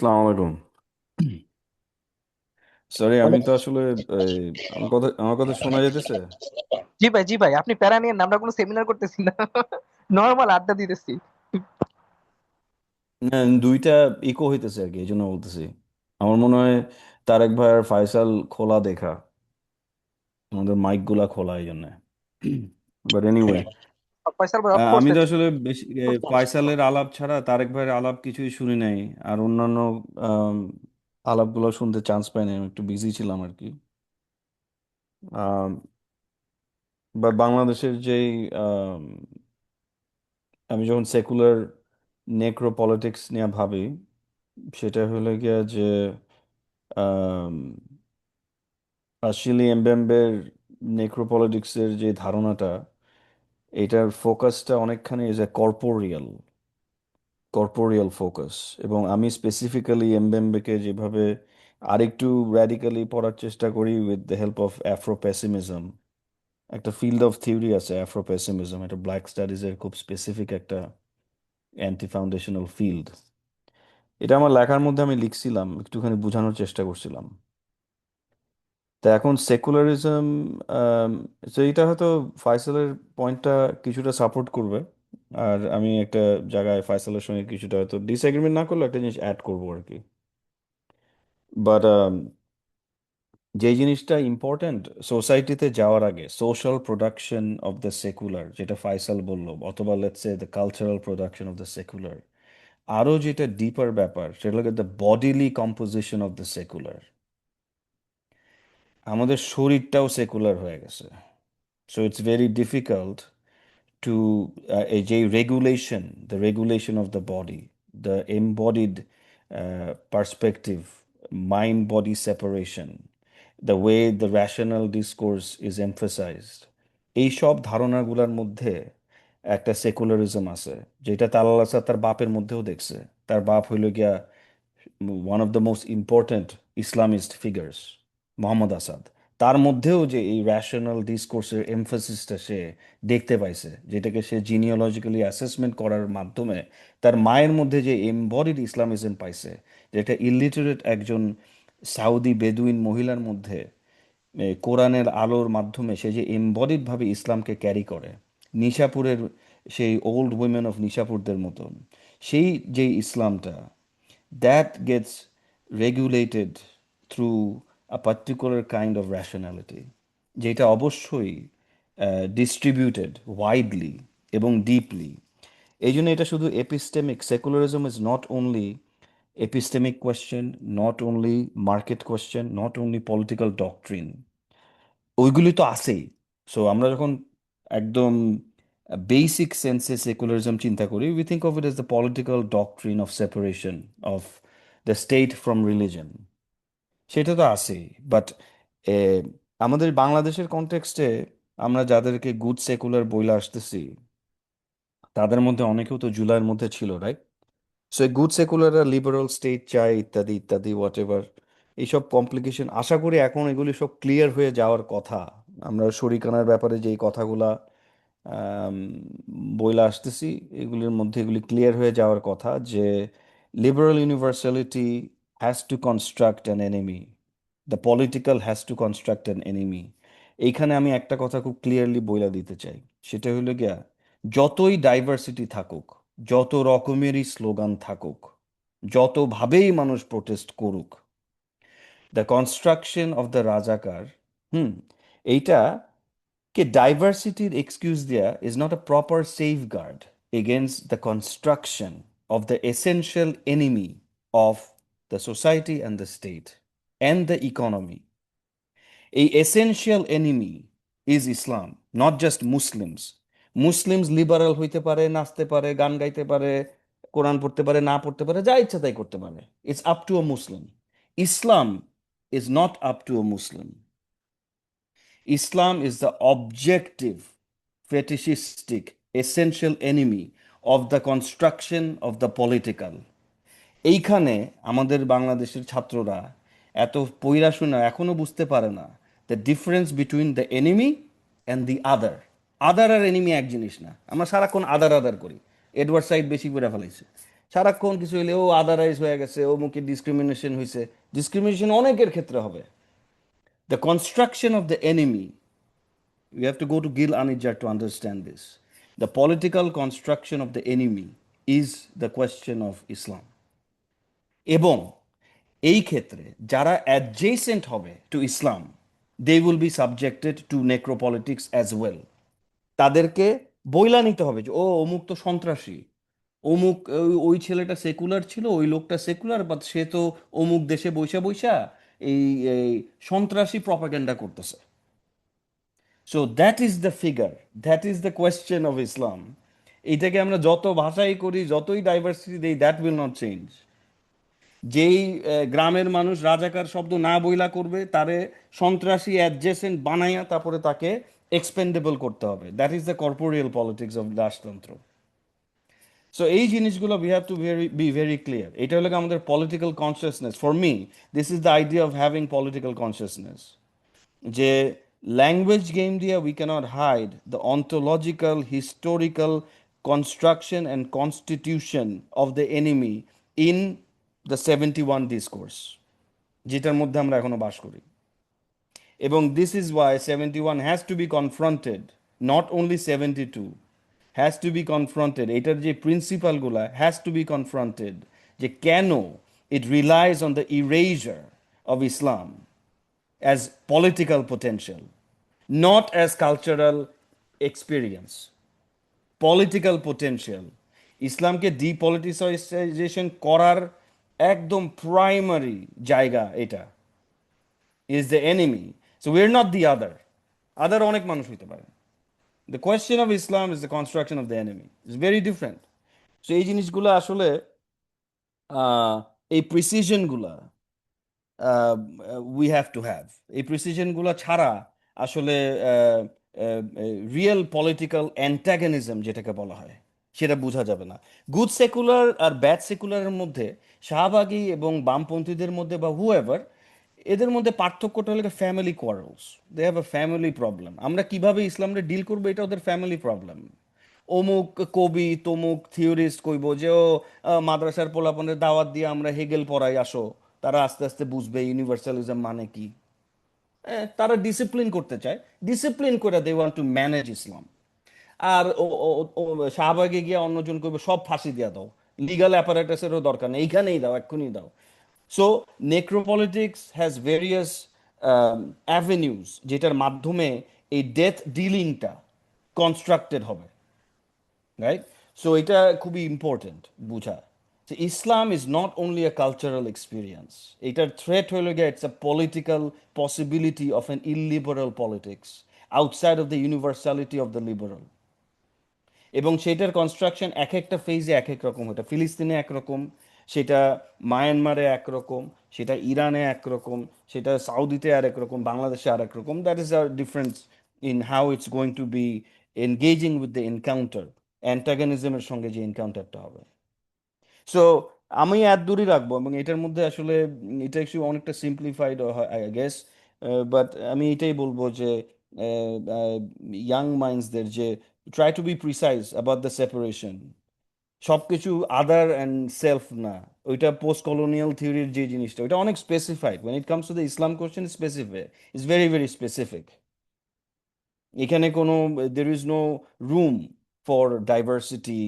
আসসালামু আলাইকুম। সরি, আমি অনেক- তো আসলে এই, আমার কথা শোনা যেতেছে? জি ভাই আপনি প্যারা নিয়ে না, আমরা কোনো সেমিনার করতেছি না। নর্মাল আড্ডা দিতেছি। না, দুইটা ইকো হইতেছে আর কি, এই জন্য বলতেছি। আমার মনে হয় তারেক ভাই আর ফাইসাল খোলা দেখা, আমাদের মাইক গুলা খোলা এই জন্য। বাট এনিওয়ে, ফয়সাল ভাই অফ আমি করছে। তো আসলে বেশি ফাইসালের আলাপ ছাড়া তারেক ভাইয়ের আলাপ কিছুই শুনি নাই। আর অন্যান্য আম, আলাপগুলো শুনতে চান্স পাই নাই, আমি একটু বিজি ছিলাম আর কি। বাট বাংলাদেশের যেই আমি যখন সেকুলার নেক্রোপলিটিক্স নিয়ে ভাবি, সেটা হলো গিয়া যে আম, আশিলি এমবেম্বের নেক্রোপলিটিক্সের যে ধারণাটা, এটার ফোকাসটা অনেকখানি যে কর্পোরিয়াল কর্পোরিয়াল ফোকাস। এবং আমি স্পেসিফিক্যালি এমবেম্বেকে যেভাবে আরেকটু র্যাডিক্যালি পড়ার চেষ্টা করি with the help of Afro pessimism. একটা ফিল্ড অফ থিওরি আছে অ্যাফ্রো পেসিমিজম, এটা ব্ল্যাক স্টাডিজের খুব স্পেসিফিক একটা অ্যান্টি ফাউন্ডেশনাল ফিল্ড। এটা আমার লেখার মধ্যে আমি লিখছিলাম, একটুখানি বোঝানোর চেষ্টা করছিলাম। তা এখন সেকুলারিজম, তো এটা হয়তো ফাইসালের পয়েন্টটা কিছুটা সাপোর্ট করবে। আর আমি একটা জায়গায় ফাইসালের সঙ্গে কিছুটা হয়তো ডিসএগ্রিমেন্ট না করলে একটা জিনিস অ্যাড করবো আর কি। বাট যে জিনিসটা ইম্পর্ট্যান্ট সোসাইটিতে যাওয়ার আগে, social production of the secular, যেটা ফাইসাল বললো, অথবা let's say the cultural production of the secular, আরও যেটা ডিপার ব্যাপার সেটা হলো the bodily composition of the secular. আমাদের শরীরটাও সেকুলার হয়ে গেছে। So it's very difficult to এই যে regulation, the regulation of the body, the embodied perspective, mind body separation, the way the rational discourse is emphasized, এইসব ধারণাগুলোর মধ্যে একটা সেকুলারিজম আছে, যেটা তালাল আসাদ তার বাপের মধ্যেও দেখছে। তার বাপ হইল গিয়া one of the most important Islamist figures, Mohammad Asad. তার মধ্যেও যে এই র্যাশনাল ডিসকোর্সের এমফাসিসটা সে দেখতে পাইছে, যেটাকে সে জিনিওলজিক্যালি অ্যাসেসমেন্ট করার মাধ্যমে তার মায়ের মধ্যে যে এমবডিড ইসলামিজম পাইছে, যেটা ইলিটারেট একজন সাউদি বেদুইন মহিলার মধ্যে কোরআনের আলোর মাধ্যমে সে যে এমবডিড ভাবে ইসলামকে ক্যারি করে, নিশাপুরের সেই ওল্ড উইমেন অফ নিশাপুরদের মতন, সেই যে ইসলামটা, that gets regulated through a particular kind of rationality, যেটা অবশ্যই ডিস্ট্রিবিউটেড ওয়াইডলি এবং ডিপলি। এই জন্য এটা শুধু epistemic, secularism is not only epistemic question, not only market question, not only political doctrine, ওইগুলি তো আছেই। সো আমরা যখন একদম বেসিক সেন্সে সেকুলারিজম চিন্তা করি, we think of it S the political doctrine of separation of the state from religion. সেটা তো আছেই। বাট আমাদের বাংলাদেশের কনটেক্সটে আমরা যাদেরকে গুড সেকুলার বইলা আসতেছি, তাদের মধ্যে অনেকেও তো জুলাইয়ের মধ্যে ছিল, রাইট? সো এই গুড সেকুলাররা লিবারাল স্টেট চায়, ইত্যাদি ইত্যাদি, হোয়াট এভার। এইসব কমপ্লিকেশন আশা করি এখন এগুলি সব ক্লিয়ার হয়ে যাওয়ার কথা। আমরা শরিকানার ব্যাপারে যেই কথাগুলা আম, বইলা আসতেছি, এগুলির মধ্যে এগুলি ক্লিয়ার হয়ে যাওয়ার কথা যে liberal universality has to construct an enemy, the political has to construct an enemy. এইখানে আমি একটা কথা খুব ক্লিয়ারলি বইলা দিতে চাই, সেটা হলো গিয়া, যতই ডাইভার্সিটি থাকুক, যত রকমেরই স্লোগান থাকুক, যতভাবেই মানুষ প্রোটেস্ট করুক, the construction of the Razakar, hmm, এইটা কে ডাইভার্সিটির এক্সকিউজ দেয়া is not a proper safeguard against the construction of the essential enemy of the society and the state and the economy. এই essential enemy is Islam, not just Muslims. Muslims liberal হইতে পারে, নাচতে পারে, গান গাইতে পারে, কোরআন পড়তে পারে, না পড়তে পারে, যা ইচ্ছা তাই করতে পারে, it's up to a Muslim. Islam is not up to a Muslim. Islam is the objective, fetishistic, essential enemy of the construction of the political. এইখানে আমাদের বাংলাদেশের ছাত্ররা এত পড়াশোনা এখনো বুঝতে পারে না the difference between the enemy and the other. Other আর এনিমি এক জিনিস না, আমরা সারাক্ষণ আদার আদার করি। এডওয়ার্ড সাইড বেশি করে ফেলাইছে। সারাক্ষণ কিছু হইলে ও আদারাইজ হয়ে গেছে, ও মুখে ডিসক্রিমিনেশন হয়েছে। ডিসক্রিমিনেশন অনেকের ক্ষেত্রে হবে। The construction of the enemy, you have to go to Gil Anidjar to understand this. The political construction of the enemy is the question of Islam. এবং এই ক্ষেত্রে যারা অ্যাডজেসেন্ট হবে to Islam, they will be subjected to necropolitics as well. তাদেরকে বইলা নিতে হবে যে ও অমুক তো সন্ত্রাসী, অমুক ওই ছেলেটা সেকুলার ছিল, ওই লোকটা সেকুলার, বাট সে তো অমুক দেশে বৈশা বৈশা এই এই সন্ত্রাসী প্রপাগান্ডা করতেছে। So that is the figure, that is the question of Islam. এটাকে আমরা যত ভাষাই করি, যতই ডাইভার্সিটি দেই, দ্যাট উইল নট চেঞ্জ। যেই গ্রামের মানুষ রাজাকার শব্দ না বইলা করবে, তারে সন্ত্রাসী অ্যাডজেসেন্ট বানাইয়া তারপরে তাকে এক্সপেন্ডেবল করতে হবে। That is the corporeal politics of রাজতন্ত্র। সো এই জিনিসগুলো we have to be very clear. এটা হলো আমাদের political consciousness. For me this is the idea of having political consciousness, যে ল্যাঙ্গুয়েজ গেম দিয়ে we cannot hide the ontological historical construction and constitution of the enemy in the 71 discourse, যেটার মধ্যে আমরা এখনো বাস করি। এবং this is why 71 has to be confronted, not only 72 has to be confronted. এটার যে প্রিন্সিপালগুলা হ্যাজ টু বি কনফ্রন্টেড, যে কেন it relies on the erasure of Islam as political potential, not as cultural experience. Political potential. ইসলামকে ডিপলিটিসাইজেশন করার একদম primary জায়গা এটা, is the enemy. So we are not the other. Other অনেক মানুষ হইতে পারে। The question of Islam is the construction of the enemy, it's very different. So এই জিনিসগুলো আসলে এই প্রিসিশনগুলা উই হ্যাভ টু হ্যাভ। এই প্রিসিশনগুলো ছাড়া আসলে রিয়েল পলিটিক্যাল অ্যান্টাগনিজম যেটাকে বলা হয় সেটা বোঝা যাবে না। গুড সেকুলার আর ব্যাড সেকুলারের মধ্যে, শাহবাগী এবং বামপন্থীদের মধ্যে বা হুএভার, এদের মধ্যে পার্থক্যটা হলো family quarrels. They have a family problem. আমরা কিভাবে ইসলামটা ডিল করবো, এটা ওদের ফ্যামিলি প্রবলেম। অমুক কবি তমুক থিওরিস্ট কইব যে ও মাদ্রাসার পোলাপনের দাওয়াত দিয়ে আমরা হেগেল পড়াই আসো, তারা আস্তে আস্তে বুঝবে ইউনিভার্সালিজম মানে কি। তারা ডিসিপ্লিন করতে চায়, ডিসিপ্লিন করে দে ওয়ান্ট টু ম্যানেজ ইসলাম। আর শাহবাগে গিয়ে অন্যজন করবে সব ফাঁসি দিয়া দাও, লিগাল অ্যাপারেটাসেরও দরকার নেই, এইখানেই দাও, এক্ষুনি দাও। So necropolitics has various avenues, যেটার মাধ্যমে এই ডেথ ডিলিংটা কনস্ট্রাক্টেড হবে, রাইট? সো এটা খুবই ইম্পর্টেন্ট বুঝা, যে Islam is not only a cultural experience. এটার থ্রেট হইল গিয়ে it's a political possibility of an illiberal politics outside of the universality of the liberal. এবং সেটার কনস্ট্রাকশন এক একটা ফেজে এক এক রকম। এটা ফিলিস্তিনে একরকম, সেটা মায়ানমারে একরকম, সেটা ইরানে একরকম, সেটা সাউদিতে আর একরকম, বাংলাদেশে আর একরকম। That is a difference in how it's going to be engaging with the encounter, অ্যান্টাগনিজমের সঙ্গে যে এনকাউন্টারটা হবে। সো আমি এত দূরই রাখবো, এবং এটার মধ্যে আসলে এটা একটু অনেকটা সিম্পলিফাইড আই গেস। বাট আমি এটাই বলবো যে ইয়াং মাইন্ডসদের যে try to B precise about the separation. সব কিছু আদার অ্যান্ড সেলফ না। ওইটা পোস্ট কলোনিয়াল থিওরির যে জিনিসটা, ওইটা অনেক specified. When it comes to the Islam question, specify, it's very very specific. এখানে কোনো there is no room for diversity,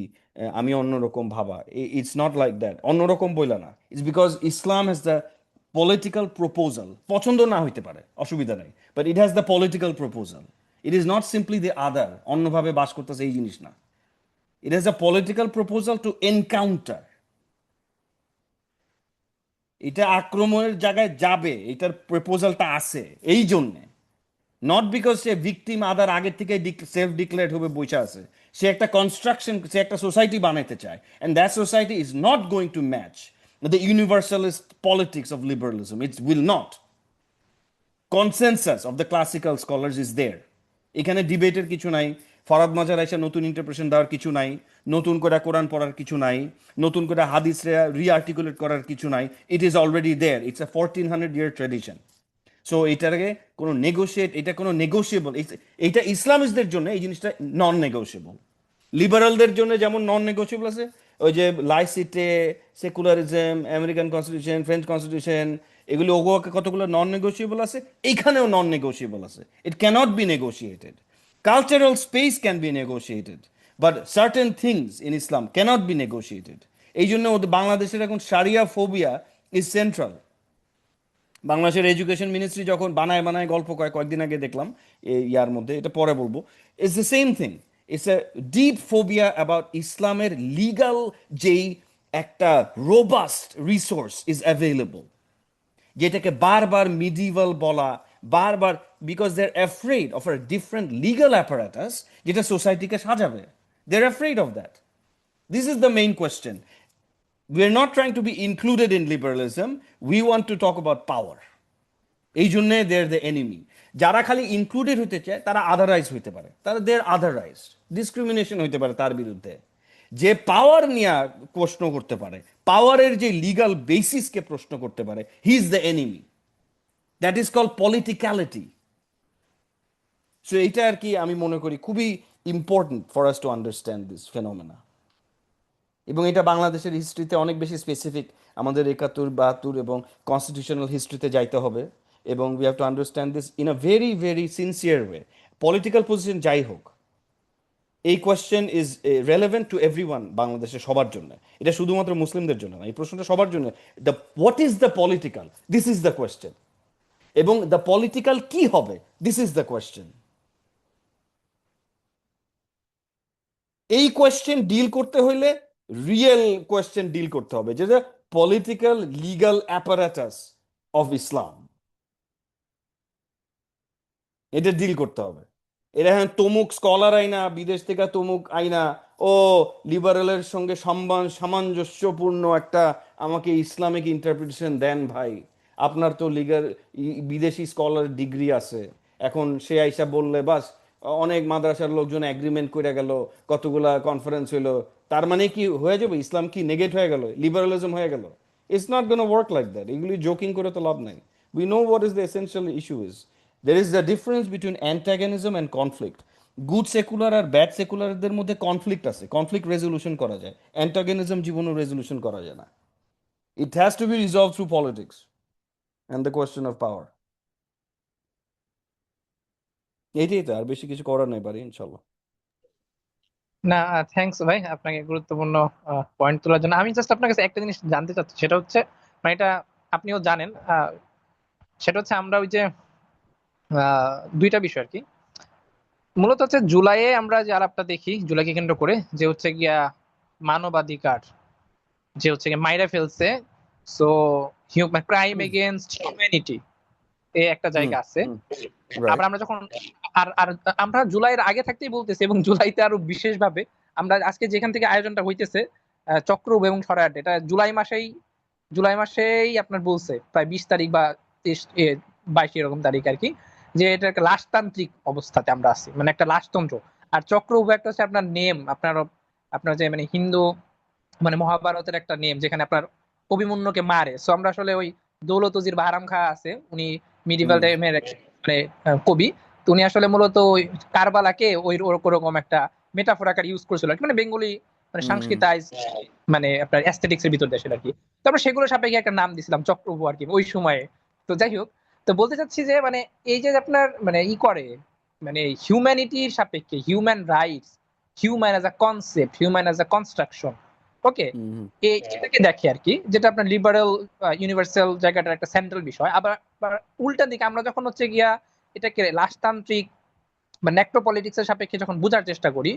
আমি অন্যরকম ভাবা। It's not like that. অন্যরকম বইলা না, it's because Islam has the political proposal. পছন্দ না হইতে পারে, অসুবিধা নেই, but it has the political proposal. It is not simply the other, অন্যভাবে বাস করতেছে এই জিনিস না। It has the political proposal to encounter. এটা আক্রমণের জায়গায় যাবে, এটার প্রপোজালটা আছে এই জন্যে। নট বিকজ সে ভিকটিম আদার আগের থেকে সেলফ ডিক্লেয়ার্ড হবে বইসা আছে। সে একটা কনস্ট্রাকশন, সে একটা সোসাইটি বানাইতে চায়, and that society is not going to match the universalist politics of liberalism. It's will not. Consensus of the classical scholars is there. এখানে ডিবেটের কিছু নাই, ফরাদ মাজার এসে নতুন ইন্টারপ্রেশন দেওয়ার কিছু নাই, নতুন করে কোরআন পড়ার কিছু নাই, নতুন করে হাদিস রিআর্টিকুলেট করার কিছু নাই। It is already there. It's a 1400 year tradition. So এটাকে কোনো নেগোশিয়েট, এটা কোনো নেগোশিয়েবল, এইটা ইসলামিস্টদের জন্য এই জিনিসটা নন নেগোশিয়েবল। লিবারালদের জন্য যেমন নন নেগোশিয়েবল আছে, ওই যে laicite, secularism, American constitution, French constitution, এগুলি ওগোকে কতগুলো নন নেগোশিয়েবল আছে, এইখানেও নন নেগোশিয়েবল আছে। It cannot be negotiated. Cultural space can be negotiated, but certain things in Islam cannot be negotiated. এই জন্য বাংলাদেশের এখন সারিয়া ফোবিয়া ইজ সেন্ট্রাল। বাংলাদেশের এডুকেশন মিনিস্ট্রি যখন বানায় বানায় গল্প কয়, কয়েকদিন আগে দেখলাম এই ইয়ার মধ্যে, এটা পরে বলবো, it's the same thing. It's a deep phobia about ইসলামের লিগাল যেই একটা রোবাস্ট রিসোর্স ইজ অ্যাভেলেবল, যেটাকে বারবার মিডিভাল বলা, বারবার, because they are afraid of a different legal apparatus যেটা সোসাইটিকে সাজাবে। They are afraid of that. This is the main question. We are not trying to be included in liberalism. We want to talk about power. এই জন্যে দে are the enemy. যারা খালি included হতে চায় তারা আদারাইজ হইতে পারে, তারা দে আর আদারাইজ, ডিসক্রিমিনেশন হইতে পারে তার বিরুদ্ধে। যে পাওয়ার নিয়ে প্রশ্ন করতে পারে, পাওয়ারের যে লিগাল বেসিসকে প্রশ্ন করতে পারে, he is the enemy. That is call politicality. So এইটা আর কি আমি মনে করি খুবই important for us to understand this phenomena. এবং এটা বাংলাদেশের হিস্ট্রিতে অনেক বেশি স্পেসিফিক। আমাদের 71, 72 এবং কনস্টিটিউশনাল হিস্ট্রিতে যাইতে হবে, এবং we have two understand this in a very very sincere way. Political position যাই হোক, এই question is relevant to everyone, বাংলাদেশের সবার জন্য। এটা শুধুমাত্র মুসলিমদের জন্য না, এই প্রশ্নটা সবার জন্য। The what is the political, this is the question. এবং দ্য পলিটিক্যাল কি হবে, দিস ইজ দ্য কোয়েশ্চেন। এই কোয়েশ্চেন ডিল করতে হইলে রিয়েল কোয়েশ্চেন ডিল করতে হবে, যেটা political legal apparatus of Islam, এটা ডিল করতে হবে। এরা হ্যাঁ তমুক স্কলার আইনা, বিদেশ থেকে তমুক আইনা, ও লিবারেলের সঙ্গে সামঞ্জস্যপূর্ণ একটা আমাকে ইসলামিক ইন্টারপ্রিটেশন দেন ভাই। আপনার তো লিগাল বিদেশি স্কলার ডিগ্রি আছে, এখন সে আইসা বললে বাস অনেক মাদ্রাসার লোকজন এগ্রিমেন্ট করে গেল, কতগুলা কনফারেন্স হইলো, তার মানে কি হয়ে যাবে ইসলাম কি নেগেট হয়ে গেল, লিবারালিজম হয়ে গেল? It's not gonna work like that. এগুলি জোকিং করে তো লাভ নাই। We know what is the essential issue is. There is a difference between antagonism and conflict. Good secular আর ব্যাড সেকুলারদের মধ্যে কনফ্লিক্ট আছে, কনফ্লিক্ট রেজলিউশন করা যায়। অ্যান্টাগনিজম জীবনেও রেজলিউশন করা যায় না। It has to be resolve through politics and the question of power. এইটাই তো, আর বেশি কিছু করার নাই পারি ইনশাল্লাহ। না, থ্যাঙ্কস ভাই আপনাকে গুরুত্বপূর্ণ পয়েন্ট তোলার জন্য। আমি জাস্ট আপনার কাছে একটা জিনিস জানতে চাচ্ছি, সেটা হচ্ছে মানে এটা আপনিও জানেন, সেটা হচ্ছে আমরা ওই যে দুইটা বিষয় আর কি। মূলত হচ্ছে জুলাইয়ে আমরা যে আলাপটা দেখি, জুলাইকে কেন্দ্র করে যে হচ্ছে গিয়া মানবাধিকার যে হচ্ছে গিয়া মাইরা ফেলছে, সো ক্রাইম হুম এগেইনস্ট হিউম্যানিটি এই একটা হুম জায়গা আছে। হুম রাইট। আবার আমরা যখন আর আর আমরা জুলাইয়ের আগে থাকতেই বলতেছি, এবং জুলাইতে আরো বিশেষ ভাবে আমরা আজকে যেখান থেকে আয়োজনটা হইতেছে চক্রব এবং সরায়াট, এটা জুলাই মাসেই আপনার বলছে প্রায় 20 তারিখ বা 22 এরকম তারিখ আর কি, যে এটা একটা লাশতান্ত্রিক অবস্থাতে আমরা আছি, মানে একটা লাশতন্ত্র। আর চক্রব একটা হচ্ছে আপনার নেম, আপনার আপনার যে মানে হিন্দু মানে মহাভারতের একটা নেম, যেখানে আপনার অভিমন্যুকে মারে। সো আমরা আসলে ওই দৌলতজির বাহারাম খা আছে, উনি মিডিভাল হুম টাইমের মানে কবি। তো উনি আসলে মূলত ওই কারবালাকে ওই ওরকম একটা মেটাফোর আকার ইউজ করেছিল আর কি, মানে বেঙ্গলি মানে হুম সংস্কৃতাইজ মানে আপনার অ্যাস্থেটিক্স এর ভিতর দেশের আর কি। তো আমরা সেগুলো সাপেক্ষে একটা নাম দিছিলাম চক্রভূ আর কি ওই সময়ে। তো যাই হোক, তো বলতে চাচ্ছি যে মানে এই যে আপনার মানে করে মানে হিউম্যানিটির সাপেক্ষে human rights, human as a concept, human as a construction, okay, hmm এটাকে দেখে আর কি, যেটা আপনার লিবারেল ইউনিভার্সাল জায়গাটার একটা সেন্ট্রাল বিষয়। আবার আবার উল্টা দিকে আমরা যখন হচ্ছে গিয়া এটাকে রাজতান্ত্রিক বা নেক্রোপলিটিক্স এর সাপেক্ষে যখন বোঝার চেষ্টা করি,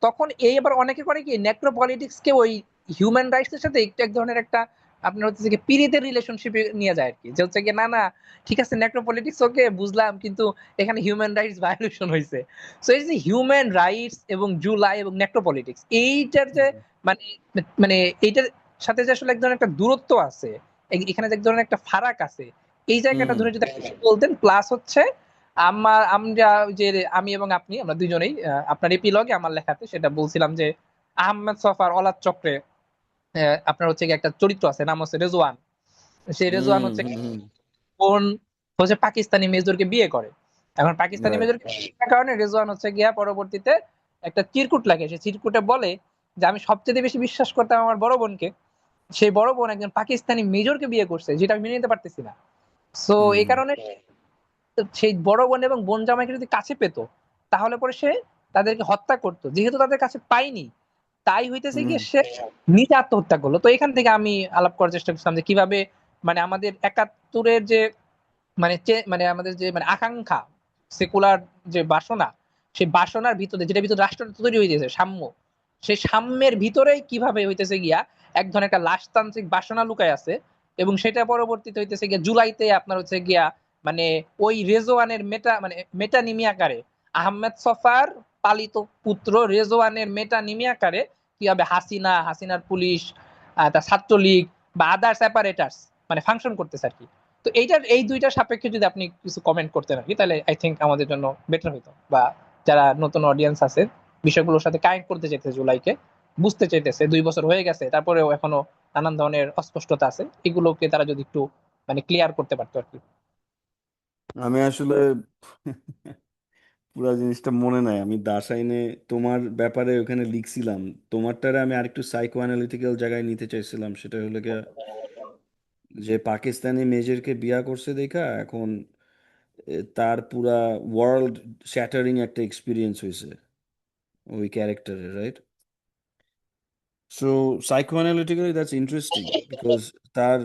তখন এই আবার অনেকে করে কি নেক্রোপলিটিক্স কে ওই হিউম্যান রাইটস এর সাথে একটু এক ধরনের একটা আপনার হচ্ছে যে পীড়িতের রিলেশনশিপে নিয়ে যায় আর কি, যে হচ্ছে কি না না ঠিক আছে নেক্রোপলিটিক্স ওকে বুঝলাম, কিন্তু এখানে হিউম্যান রাইটস ভায়োলেশন হয়েছে। সো এই যে হিউম্যান রাইটস এবং জুলাই এবং নেক্রোপলিটিক্স এইটার যে মানে মানে এইটার সাথে যে আসলে এক ধরনের একটা দূরত্ব আছে, এখানে যে এক ধরনের একটা ফারাক আছে, এই জায়গাটা হুম ধরে যদি আপনি বলতেন। প্লাস হচ্ছে আমরা যে আমি এবং আপনি আমরা দুজনেই আপনার এপিলগে আমার লেখাতে সেটা বলছিলাম যে আহমেদ সফার অলাদ চক্রে আপনার হচ্ছে কি একটা চরিত্র আছে, নাম হচ্ছে রেজওয়ান। সেই রেজওয়ান হুম হচ্ছে হুম হুম কোন হচ্ছে পাকিস্তানি মেজরকে বিয়ে করে। এখন পাকিস্তানি রাইট। মেজরকে বিয়ে করার কারণে রেজওয়ান হচ্ছে গিয়া পরবর্তীতে একটা চিরকুট লাগে, সে চিরকুটে বলে যে আমি সবচেয়ে বেশি বিশ্বাস করতাম আমার বড় বোনকে, সেই বড় বোন একজন পাকিস্তানি মেজরকে বিয়ে করছে, যেটা আমি মেনে নিতে পারতেছি না। সো এই হুম কারণে সেই বড় বোন এবং বোন জামাইকে যদি কাছে পেত, তাহলে পরে সে তাদেরকে হত্যা করতো, যেহেতু তাদের কাছে পাইনি, তাই হইতেছে হুম গিয়ে সে নিজে আত্মহত্যা করলো। তো এখান থেকে আমি আলাপ করার চেষ্টা করছিলাম যে কিভাবে মানে আমাদের একাত্তরের যে মানে আমাদের যে মানে আকাঙ্ক্ষা, সেকুলার যে বাসনা, সেই বাসনার ভিতরে যেটা ভিতরে রাষ্ট্রটা তৈরি হয়ে গেছে সাম্য, সেই সাম্যের ভিতরেই কিভাবে হইতেছে গিয়া এক ধরনের একটা লাশতান্ত্রিক বাসনা লুকায় আছে। এবং সেটা পরবর্তীতে হইতেছে গিয়া জুলাইতে আপনার হচ্ছে গিয়া মানে ওই রেজওয়ানের মেটানিমিয়াকারে, আহমেদ সফার পালিত পুত্র রেজওয়ানের মেটানিমিয়াকারে কিভাবে হাসিনার পুলিশ, তার ছাত্রলীগ বা আদার সেপারেটার্স মানে ফাংশন করতেছে আর কি। তো এই দুইটার সাপেক্ষে যদি আপনি কিছু কমেন্ট করতেন আর কি, তাহলে আই থিঙ্ক আমাদের জন্য বেটার হইতো, বা যারা নতুন অডিয়েন্স আছে বিষয়গুলোর সাথে কানেক্ট করতে চাইতেছে, জুলাইকে বুঝতে চাইতেছে, 2 বছর হয়ে গেছে তারপরেও এখনো নানান ধরনের অস্পষ্টতা আছে, এগুলোকে তারা যদি একটু মানে ক্লিয়ার করতে পারতো আর কি। আমি আসলে পুরা জিনিসটা মনে নাই। আমি দাসাইনে তোমার ব্যাপারে ওখানে লিখছিলাম, তোমারটারে আমি আরেকটু সাইকো অ্যানালিটিক্যাল জায়গায় নিতে চাইছিলাম। সেটা হলো গিয়া যে পাকিস্তানি মেজরকে বিয়া করছে দেখা এখন তার পুরা ওয়ার্ল্ড শ্যাটারিং একটা এক্সপিরিয়েন্স হয়েছে ওই ক্যারেক্টারের, right? So psycho analytically that's interesting because তার,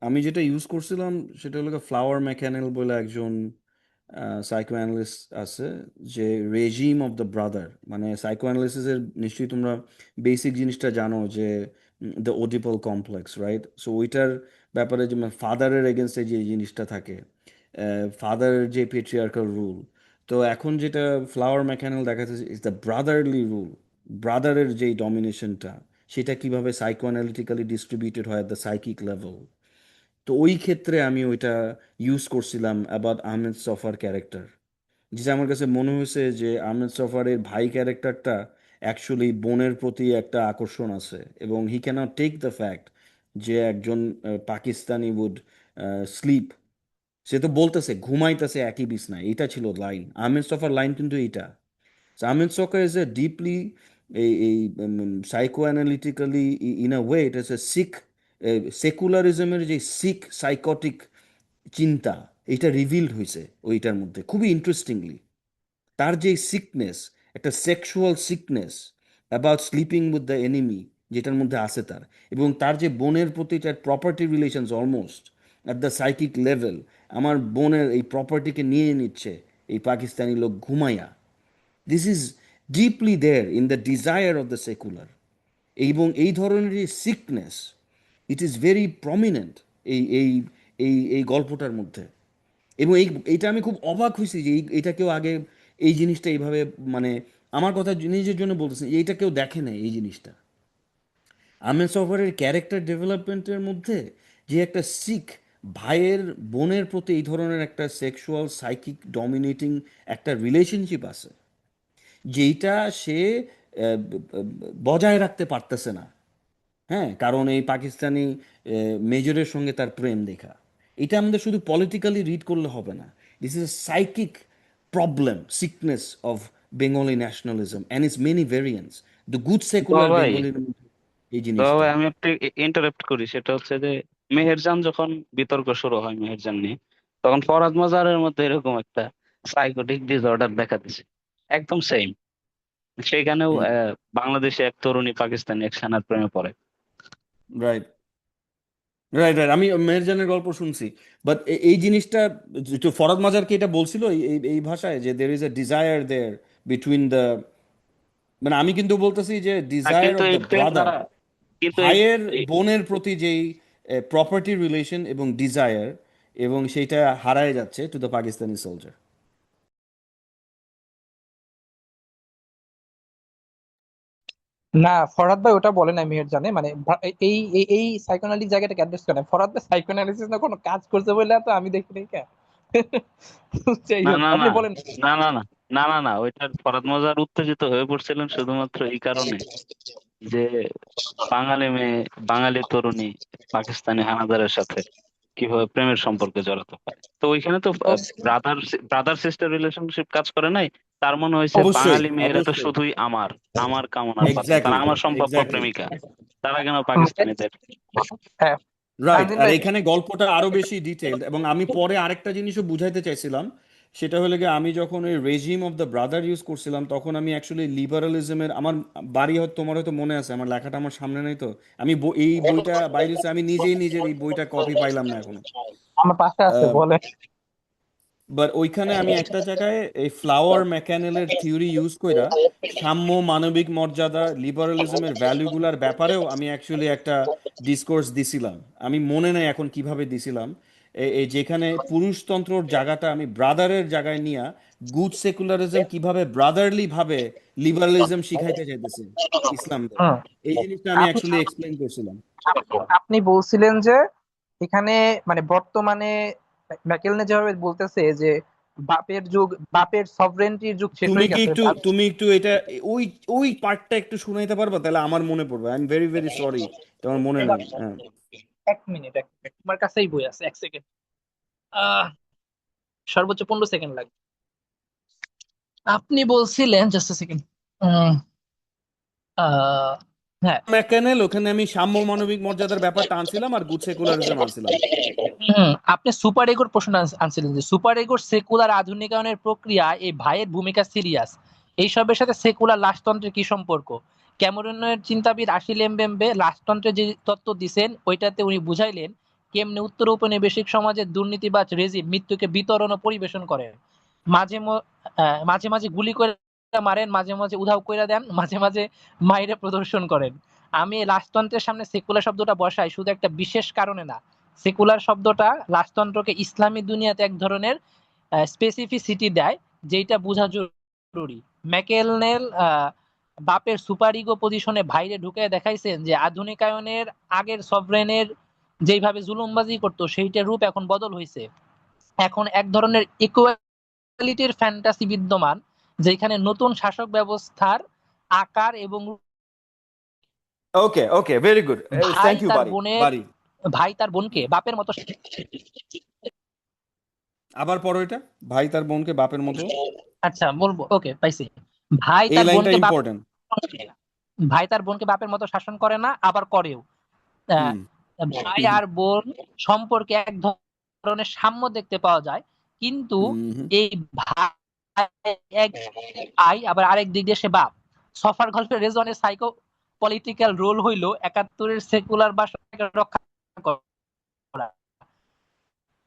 আমি যেটা ইউজ করছিলাম সেটা হলো ফ্লাওয়ার ম্যাকানেল বলে একজন সাইকো অ্যানালিস্ট আছে, যে রেজিম অফ দ্য ব্রাদার, মানে সাইকো অ্যানালিসিসের নিশ্চয়ই তোমরা বেসিক জিনিসটা জানো যে দ্য ওডিপল কমপ্লেক্স, রাইট? সো ওইটার ব্যাপারে যে ফাদারের এগেনস্টে যে জিনিসটা থাকে, ফাদারের যে পেট্রিয়ার্কাল রুল, তো এখন যেটা ফ্লাওয়ার ম্যাকানেল দেখাচ্ছে ইজ দ্য ব্রাদারলি রুল, ব্রাদারের যেই ডমিনেশনটা, সেটা কিভাবে সাইকো অ্যানালিটিক্যালি ডিস্ট্রিবিউটেড হয় অ্যাট দ্য সাইকিক লেভেল। তো ওই ক্ষেত্রে আমি ওইটা ইউজ করছিলাম অ্যাবাউট আহমেদ সফার ক্যারেক্টার, যেটা আমার কাছে মনে হয়েছে যে আহমেদ সফারের ভাই ক্যারেক্টারটা অ্যাকচুয়ালি বোনের প্রতি একটা আকর্ষণ আছে, এবং হি ক্যানট টেক দ্য ফ্যাক্ট যে একজন পাকিস্তানি উড স্লিপ, সে তো বলতেছে ঘুমাইতেছে একই বিছনায়, এটা ছিল লাইন, আহমেদ সফার লাইন কিন্তু এইটা। So Ahmed Sokka is a deeply psychoanalytically in a way it is a sick সেকুলারিজমের যে সিক সাইকটিক চিন্তা, এটা রিভিলড হয়েছে ওইটার মধ্যে খুবই ইন্টারেস্টিংলি। তার যে সিকনেস, একটা sexual sickness about sleeping with the enemy, যেটার মধ্যে আছে তার, এবং তার যে বোনের প্রতি তার property relations almost at the psychic level, আমার বোনের এই প্রপার্টিকে নিয়ে নিচ্ছে এই পাকিস্তানি লোক ঘুমাইয়া, this is deeply there in the desire of the secular. এবং এই ধরনের যে sickness, it is very prominent এই এই এই গল্পটার মধ্যে। এবং এইটা আমি খুব অবাক হয়েছি যে এটা কেউ আগে এই জিনিসটা এইভাবে, মানে আমার কথা নিজের জন্য বলতেছি, এইটা কেউ দেখে নাই এই জিনিসটা। আহমেদ সফরের ক্যারেক্টার ডেভেলপমেন্টের মধ্যে যে একটা শিখ ভাইয়ের বোনের প্রতি এই ধরনের একটা সেক্সুয়াল সাইকিক ডমিনেটিং একটা রিলেশনশিপ আছে, যেইটা সে বজায় রাখতে পারতেছে না। হ্যাঁ, কারণ এই পাকিস্তানি মেজরের সঙ্গে তার প্রেম দেখা, এটা আমাদের শুধু পলিটিক্যালি রিড করলে হবে না। This is a psychic problem, sickness of Bengali nationalism and it's many variants, the good তো সেকুলার ভাই বেঙ্গলির এই তো জিনিসটা। ভাই আমি একটু ইন্টারাপ্ট করি। সেটা হচ্ছে যে মেহেরজান যখন বিতর্ক শুরু হয় মেহেরজান নিয়ে, তখন ফরহাদ মাজারের মধ্যে এরকম একটা সাইকোটিক ডিসঅর্ডার দেখা দিছে, একদম সেম। সেখানেও বাংলাদেশে এক তরুণী পাকিস্তানি এক সেনার প্রেমে পড়ে। রাইট, রাইট, রাইট, আমি মেহেরজানের গল্প শুনছি। বাট এই জিনিসটা একটু ফরহাদ মাজারকে এটা বলছিল এই এই এই ভাষায় যে there is a desire there between the, মানে আমি কিন্তু বলতেছি যে ডিজায়ার কিন্তু অফ এই দ্য প্রেম ব্রাদার, দ্বারা কিন্তু এই ভাইয়ের এই- বোনের প্রতি যেই প্রপার্টি রিলেশন এবং ডিজায়ার, এবং সেইটা হারায় যাচ্ছে টু দ্য পাকিস্তানি সোলজার। না, ফরহাদ ভাই ওটা বলে নাই মেহের জানে, মানে এই সাইকোনালিক জায়গাটাকে অ্যাড্রেস করে নাই। ফরহাদ ভাই সাইকোনালিসিস না কোনো কাজ করছে বলে তো আমি দেখি নাই কে। যাই না হোক, না না আপনি বলেন। না না না না না না ওইটার ফরহাদ মজার উত্তেজিত হয়ে পড়ছিলেন শুধুমাত্র এই কারণে যে বাঙালি মেয়ে, বাঙালি তরুণী পাকিস্তানি হানাদারের সাথে কিভাবে প্রেমের সম্পর্কে জড়াতে পারে। তো ওইখানে তো ও, ব্রাদার ব্রাদার সিস্টার রিলেশনশিপ কাজ করে নাই, তার মনে হয়েছে অবশ্যই বাঙালি মেয়েরা তো অবশ্যই শুধুই আমার আমার কামনার পাত্র, তারা এক্স্যাক্টলি আমার সম্ভাব্য এক্স্যাক্টলি প্রেমিকা, তারা কেন পাকিস্তানিদের? হ্যাঁ রাইট। তানজিম আর ভাই, এখানে গল্পটা আরো বেশি ডিটেইলড, এবং আমি পরে আরেকটা জিনিসও বুঝাইতে চাইছিলাম। সেটা হলো গিয়ে আমি যখন ওই regime of the brother use করছিলাম, তখন আমি অ্যাকচুয়ালি লিবারালিজমের আমার বাড়ি হয়তো তোমার হয়তো মনে আছে, আমার লেখাটা আমার সামনে নেই তো। আমি এই বইটা বাইরে আমি নিজেই নিজের এই বইটা কপি পাইলাম না এখনো। আমার পাশে আছে, বলে। বাট ওইখানে আমি একটা জায়গায় এই ফ্লাওয়ার ম্যাকানেলের থিওরি ইউজ কইরা সাম্য, মানবিক মর্যাদা, লিবারালিজমের ভ্যালুগুলার ব্যাপারেও আমি অ্যাকচুয়ালি একটা ডিসকোর্স দিছিলাম। আমি মনে নাই এখন কিভাবে দিছিলাম। এই যেখানে পুরুষতন্ত্রর জায়গাটা আমি ব্রাদারের জায়গায় নিয়ে গুড সেকুলারিজম কিভাবে ব্রাদারলি ভাবে লিবারালিজম শিখাইতে চাইতেছে ইসলামদের, হুম। এই জিনিসটা আমি আপনি অ্যাকচুয়ালি এক্সপ্লেইন করছিলাম। আপনি বলছিলেন যে এখানে মানে বর্তমানে ম্যাকেলনে যেভাবে বলতেছে যে বাপের যুগ, বাপের সভরেন্টির যুগ শেষ তুমি হয়ে কি গেছে। একটু তুমি একটু এটা ওই ওই পার্টটা একটু শুনাইতে পারবা, তাহলে আমার মনে পড়বে। I am very very sorry, তোমার মনে নাই। হ্যাঁ। এক মিনিট, এক মিনিট, তোমার কাছেই বই আছে, এক সেকেন্ড। আহ সর্বোচ্চ 15 সেকেন্ড লাগবে। আপনি বলছিলেন, জাস্ট সেকেন্ড। হ্যাঁ। ম্যাকানেল, ওখানে আমি সাম্য, মানবিক মর্যাদার ব্যাপারটা আনছিলাম আর গুড সেকুলারিজম আনছিলাম। আপনি সুপার এগোর প্রশ্ন আনছিলেন যে সুপার এগোর সেকুলার আধুনিকায়নের প্রক্রিয়া, এই ভাইয়ের ভূমিকা সিরিয়াস, এইসবের সাথে সেকুলার রাজতন্ত্রের কি সম্পর্ক? ক্যামেরুনের চিন্তাবিদ আশিল এমবেম্বে রাজতন্ত্রের যে তত্ত্ব দিছেন ওইটাতে উনি বুঝাইলেন কেমনে উত্তর ঔপনিবেশিক সমাজের দুর্নীতিবাজ রেজিম মৃত্যুকে বিতরণ ও পরিবেশন করে। মাঝে মাঝে মাঝে গুলি করে মারেন, মাঝে মাঝে উধাও করে দেন, মাঝে মাঝে মাইরে প্রদর্শন করেন। আমি এই রাজতন্ত্রের সামনে সেকুলার শব্দটা বসাই শুধু একটা বিশেষ কারণে না। সেকুলার শব্দটা রাজতন্ত্রকে ইসলামী দুনিয়াতে এক ধরনের স্পেসিফিসিটি দেয়, যেটা বোঝা জরুরি। ম্যাকেলনেল বাপের সুপার ইগো পজিশনে ভাইরে ঢুকে দেখাইছেন যে আধুনিকায়নের আগের সভরেনের যেইভাবে জুলুমবাজি করতো সেইটার রূপ এখন বদল হয়েছে। এখন এক ধরনের ইকুয়ালিটির ফ্যান্টাসি বিদ্যমান, যেখানে নতুন শাসক ব্যবস্থার আকার এবং ওকে ওকে, ভেরি গুড। ভাই থ্যাংক ইউ তার বাড়ি বোনের বাড়ি। ভাই তার বোনকে বাপের মতো। আবার পড়ো এটা, ভাই তার বোনকে বাপের মতো। আচ্ছা বলবো, ওকে পাইছি। ভাই এই তার লাইনটা বোনকে বাপ ইম্পর্টেন্ট। ভাই তার বোনকে বাপের মতো শাসন করে না, আবার করেও। আহ, হুম ভাই আর বোন সম্পর্কে এক ধরনের সাম্য দেখতে পাওয়া যায়, কিন্তু হুম। এই ভাই এক ভাই আবার আরেক দিক দিয়ে সে বাপ। সফার গল্পের রেজনের সাইকো পলিটিক্যাল রোল হইল 71-এর সেকুলার বাসনাকে রক্ষা করা।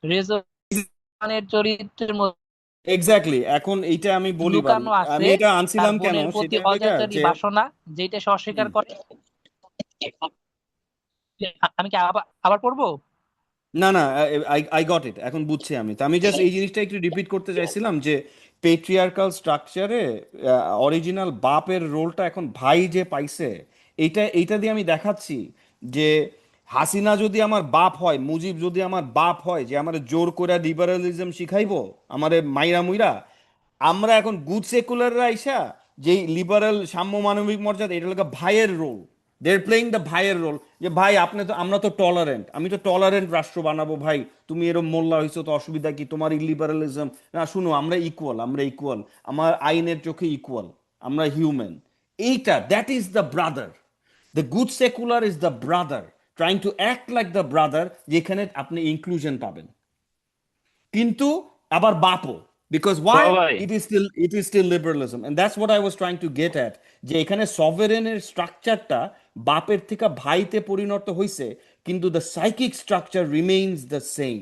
রেজনের চরিত্রের মধ্যে এক্স্যাক্টলি, এখন এইটা আমি বলি বাড়ি। লুকানো আছে আমি এটা তার আনছিলাম কেন, বোনের প্রতি সেটা হলো গিয়া অজাচারী যে বাসনা, যেটা সে অস্বীকার হুম, করে। আমি কি আবার আবার পড়বো? না না, আই আই গট ইট, এখন বুঝছি আমি। তো আমি জাস্ট এই জিনিসটা একটু রিপিট করতে চাইছিলাম যে পেট্রিয়ার্কাল স্ট্রাকচারে অরিজিনাল বাপের রোলটা এখন ভাই যে পাইছে, এইটা দিয়ে আমি দেখাচ্ছি যে হাসিনা যদি আমার বাপ হয়, মুজিব যদি আমার বাপ হয়, যে আমার জোর করে লিবারালিজম শিখাইবো আমারে মাইরা মুইরা, আমরা এখন গুড সেকুলাররা আইসা যেই লিবারাল সাম্য, মানবিক মর্যাদা, এটা হলো ভাইয়ের role. They are playing the ভাইয়ের রোল, যে ভাই আপনি তো, আমরা তো টলারেন্ট, আমি তো টলারেন্ট রাষ্ট্র বানাবো ভাই, তুমি এরকম মোল্লা হয়েছো তো অসুবিধা কি, তোমার ইলিবারালিজম না, শুনো আমরা ইকুয়াল, আমরা ইকুয়াল, আমার আইনের চোখে ইকুয়াল, আমরা হিউম্যান। এইটা, that is the brother. The good secular is the brother trying to act like the brother, যেখানে আপনি ইনক্লুশন পাবেন, কিন্তু আবার বাপও, বিকজ ওয়াই, ভাই it is still liberalism, and that's what I was trying to get at. যে এখানে সভারেনের স্ট্রাকচারটা বাপের থেকে ভাইতে পরিণত হয়েছে, কিন্তু the psychic structure remains the same.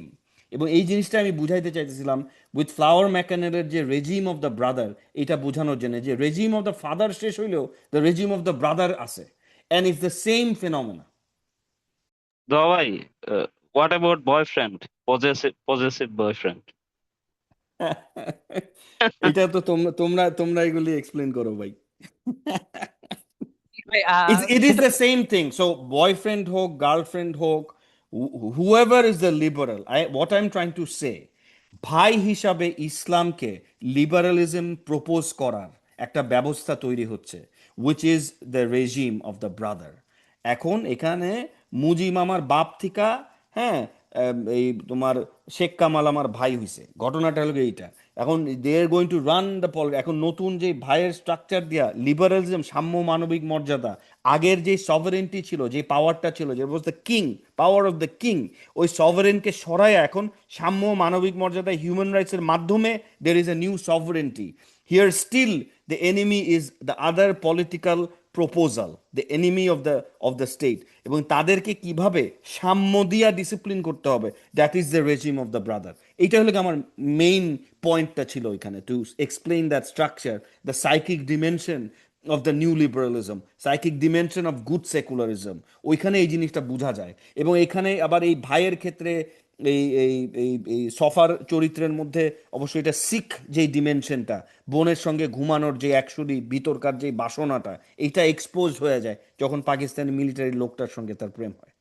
এবং এই জিনিসটা আমি বুঝাইতে চাইতেছিলাম উইথ ফ্লাওয়ার ম্যাকানেলের যে রেজিম অফ দ্য ব্রাদার, এটা বোঝানোর জন্য যে রেজিম অফ দ্য ফাদার শেষ হইলেও the regime of the brother আছে, and it's the same phenomena. ভাই, what about boyfriend, possessive boyfriend? এটা তো তোমরা তোমরা তোমরা এগুলি এক্সপ্লেন করো ভাই। It is সেটা the same thing. So boyfriend হোক, girlfriend হোক, whoever is the liberal, what I'm trying to say, ভাই হিসাবে ইসলামকে লিবারালিজম প্রপোজ করার একটা ব্যবস্থা তৈরি হচ্ছে, which is the regime of the brother. এখন এখানে মুজিব আমার বাপ থিকা, হ্যাঁ, এই তোমার শেখ কামাল আমার ভাই হইছে, ঘটনাটা হলো এইটা। এখন they are going to run the এখন নতুন যে ভাইয়ের স্ট্রাকচার দিয়া লিবারালিজম, সাম্য মানবিক মর্যাদা, আগের যে সভারেন্টি ছিল, যে পাওয়ারটা ছিল, যে was the king, power of the king, ওই সভারেনকে সরাইয়া এখন সাম্য মানবিক মর্যাদা হিউম্যান রাইটসের মাধ্যমে there is a new sovereignty. Here still the enemy is the other political proposal, the enemy of the state, এবং তাদেরকে কিভাবে সাম্য দিয়া ডিসিপ্লিন করতে হবে, that is the regime of the brother. এইটা হলো আমার মেইন পয়েন্টটা ছিল এখানে, to explain that structure, the psychic dimension of the new liberalism, psychic dimension of good secularism, ওইখানে এই জিনিসটা বোঝা যায়। এবং এখানে আবার এই ভাইয়ের ক্ষেত্রে এই এই এই এই সফার চরিত্রের মধ্যে অবশ্যই এটা শিখ যে ডিমেনশনটা, বোনের সঙ্গে ঘুমানোর যে অ্যাকচুয়ালি ভিতরকার যে বাসনাটা, এইটা এক্সপোজ হয়ে যায় যখন পাকিস্তানি মিলিটারি লোকটার সঙ্গে তার প্রেম হয়।